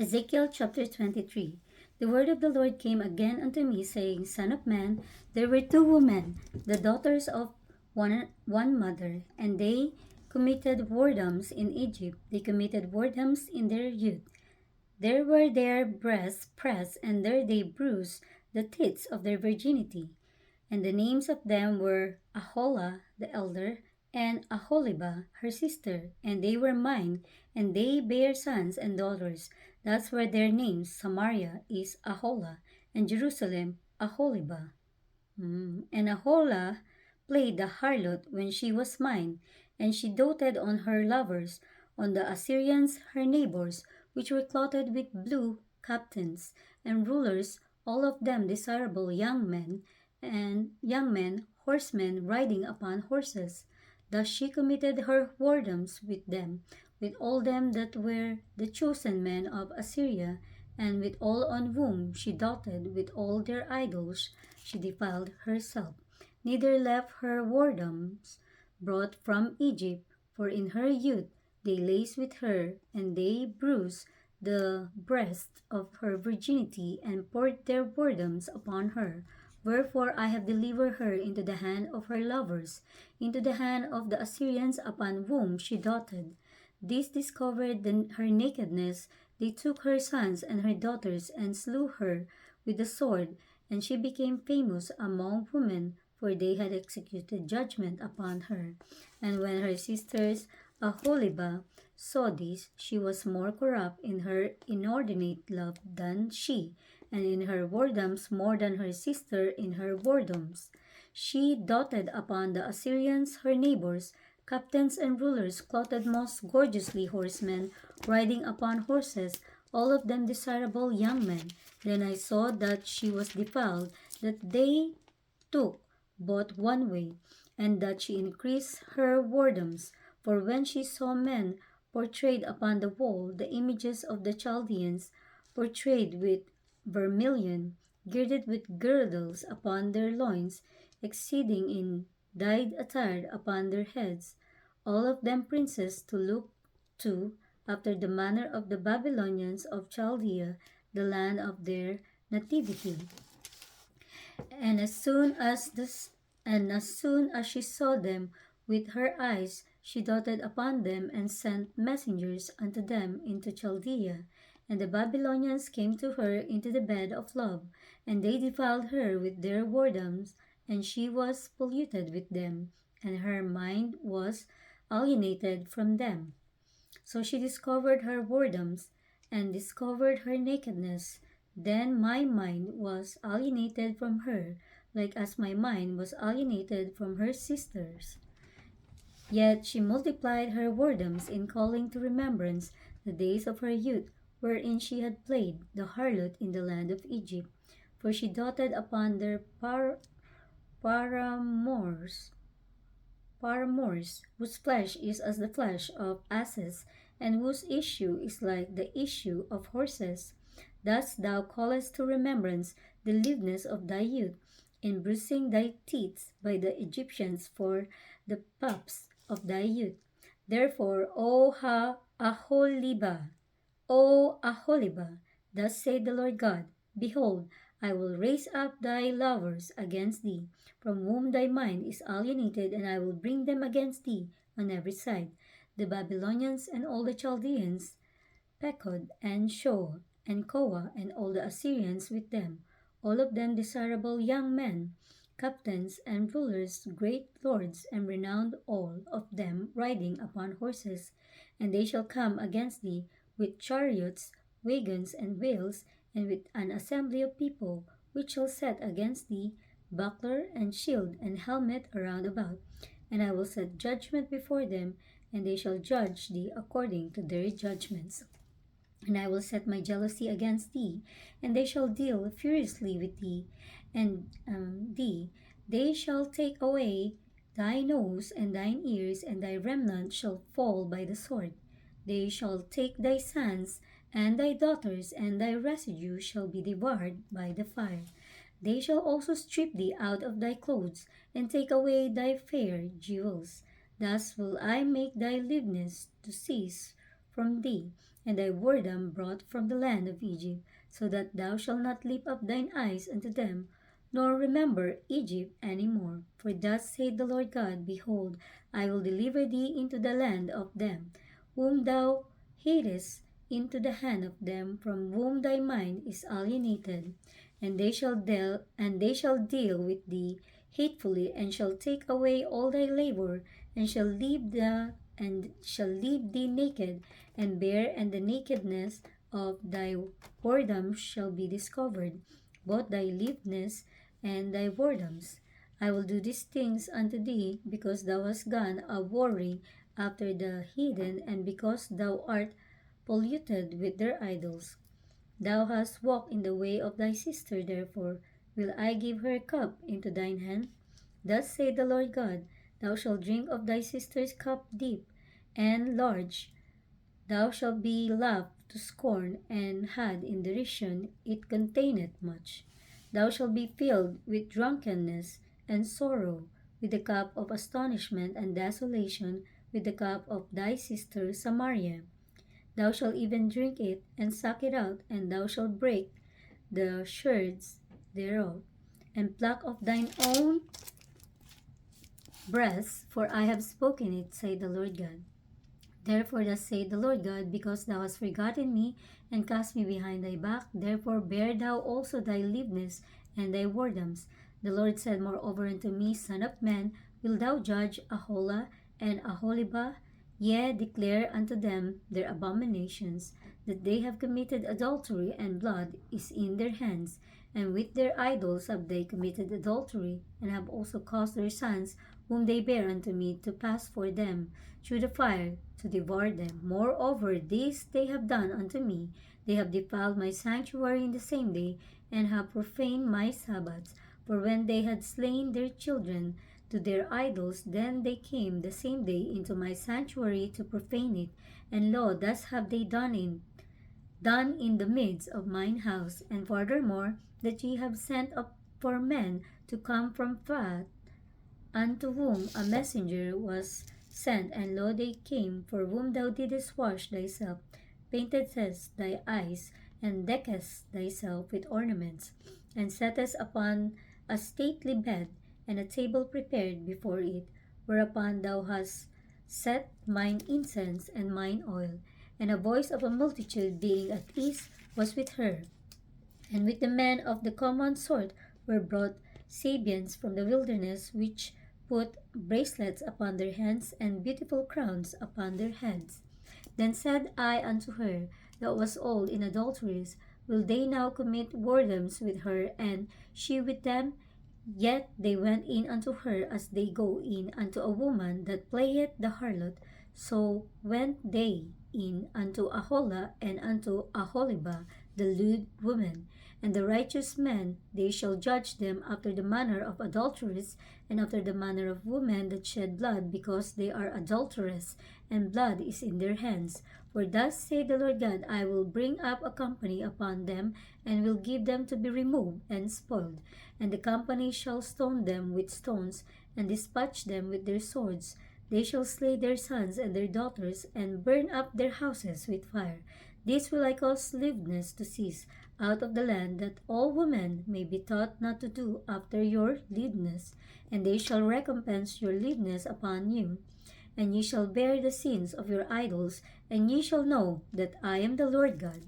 Ezekiel chapter 23. The word of the Lord came again unto me, saying, Son of man, there were two women, the daughters of one mother, and they committed whoredoms in Egypt. They committed whoredoms in their youth. There were their breasts pressed, and there they bruised the teats of their virginity. And the names of them were Aholah the elder, and Aholibah her sister, and they were mine, and they bare sons and daughters. That's where their names. Samaria is Aholah, and Jerusalem Aholibah. And Aholah played the harlot when she was mine, and she doted on her lovers, on the Assyrians her neighbors, which were clothed with blue captains and rulers, all of them desirable young men, horsemen riding upon horses. Thus she committed her whoredoms with them, with all them that were the chosen men of Assyria, and with all on whom she doted, with all their idols she defiled herself. Neither left her whoredoms brought from Egypt, for in her youth they laced with her, and they bruised the breast of her virginity, and poured their whoredoms upon her. Wherefore I have delivered her into the hand of her lovers, into the hand of the Assyrians upon whom she doted. These discovered her nakedness. They took her sons and her daughters and slew her with the sword, and she became famous among women, for they had executed judgment upon her. And when her sisters Aholibah saw this, she was more corrupt in her inordinate love than she, and in her whoredoms more than her sister in her whoredoms. She doted upon the Assyrians her neighbors, captains and rulers, clothed most gorgeously horsemen, riding upon horses, all of them desirable young men. Then I saw that she was defiled, that they took both one way, and that she increased her whoredoms. For when she saw men portrayed upon the wall, the images of the Chaldeans, portrayed with vermilion, girded with girdles upon their loins, exceeding in dyed attire upon their heads, all of them princes to look to, after the manner of the Babylonians of Chaldea, the land of their nativity. And as soon as she saw them with her eyes, she doted upon them and sent messengers unto them into Chaldea. And the Babylonians came to her into the bed of love, and they defiled her with their whoredoms, and she was polluted with them, and her mind was alienated from them. So she discovered her whoredoms, and discovered her nakedness. Then my mind was alienated from her, like as my mind was alienated from her sisters. Yet she multiplied her whoredoms in calling to remembrance the days of her youth, wherein she had played the harlot in the land of Egypt. For she doted upon their paramours, whose flesh is as the flesh of asses, and whose issue is like the issue of horses. Thus thou callest to remembrance the lewdness of thy youth, in bruising thy teeth by the Egyptians for the paps of thy youth. Therefore, O Aholibah, thus saith the Lord God, Behold, I will raise up thy lovers against thee, from whom thy mind is alienated, and I will bring them against thee on every side, the Babylonians and all the Chaldeans, Pekod and Shoa and Koa, and all the Assyrians with them, all of them desirable young men, captains and rulers, great lords and renowned, all of them riding upon horses. And they shall come against thee with chariots, wagons, and wheels, and with an assembly of people, which shall set against thee buckler and shield and helmet around about. And I will set judgment before them, and they shall judge thee according to their judgments. And I will set my jealousy against thee, and they shall deal furiously with thee, and they shall take away thy nose and thine ears, and thy remnant shall fall by the sword. They shall take thy sons and thy daughters, and thy residue shall be devoured by the fire. They shall also strip thee out of thy clothes, and take away thy fair jewels. Thus will I make thy lewdness to cease from thee, and thy whoredom brought from the land of Egypt, so that thou shalt not lift up thine eyes unto them, nor remember Egypt any more. For thus saith the Lord God, Behold, I will deliver thee into the land of them, whom thou hatest, into the hand of them from whom thy mind is alienated, and they shall deal with thee hatefully, and shall take away all thy labor, and shall leave thee naked and bare, and the nakedness of thy whoredom shall be discovered, both thy lewdness and thy whoredoms. I will do these things unto thee, because thou hast gone a whoring after the heathen, and because thou art polluted with their idols. Thou hast walked in the way of thy sister, therefore will I give her cup into thine hand. Thus saith the Lord God, Thou shalt drink of thy sister's cup deep and large. Thou shalt be laughed to scorn and had in derision, it containeth much. Thou shalt be filled with drunkenness and sorrow, with the cup of astonishment and desolation, with the cup of thy sister Samaria. Thou shalt even drink it and suck it out, and thou shalt break the sherds thereof, and pluck of thine own breast, for I have spoken it, saith the Lord God. Therefore thus saith the Lord God, because thou hast forgotten me, and cast me behind thy back, therefore bear thou also thy lewdness and thy whoredoms. The Lord said moreover unto me, Son of man, wilt thou judge Aholah and Aholibah? Yea, declare unto them their abominations, that they have committed adultery, and blood is in their hands, and with their idols have they committed adultery, and have also caused their sons, whom they bear unto me, to pass for them through the fire, to devour them. Moreover, this they have done unto me, they have defiled my sanctuary in the same day, and have profaned my Sabbaths. For when they had slain their children to their idols, then they came the same day into my sanctuary to profane it. And lo, thus have they done in the midst of mine house. And furthermore, that ye have sent up for men to come from far, unto whom a messenger was sent, and lo, they came, for whom thou didst wash thyself, paintedst thy eyes, and deckest thyself with ornaments, and settest upon a stately bed, and a table prepared before it, whereupon thou hast set mine incense and mine oil. And a voice of a multitude being at ease was with her, and with the men of the common sort were brought Sabians from the wilderness, which put bracelets upon their hands and beautiful crowns upon their heads. Then said I unto her that was old in adulteries, Will they now commit whoredoms with her, and she with them? Yet they went in unto her as they go in unto a woman that playeth the harlot. So went they in unto Aholah and unto Aholibah, the lewd woman. And the righteous men, they shall judge them after the manner of adulteresses, and after the manner of women that shed blood, because they are adulterous, and blood is in their hands. For thus saith the Lord God, I will bring up a company upon them, and will give them to be removed and spoiled. And the company shall stone them with stones, and dispatch them with their swords. They shall slay their sons and their daughters, and burn up their houses with fire. This will I cause lewdness to cease out of the land, that all women may be taught not to do after your lewdness. And they shall recompense your lewdness upon you, and ye shall bear the sins of your idols, and ye shall know that I am the Lord God.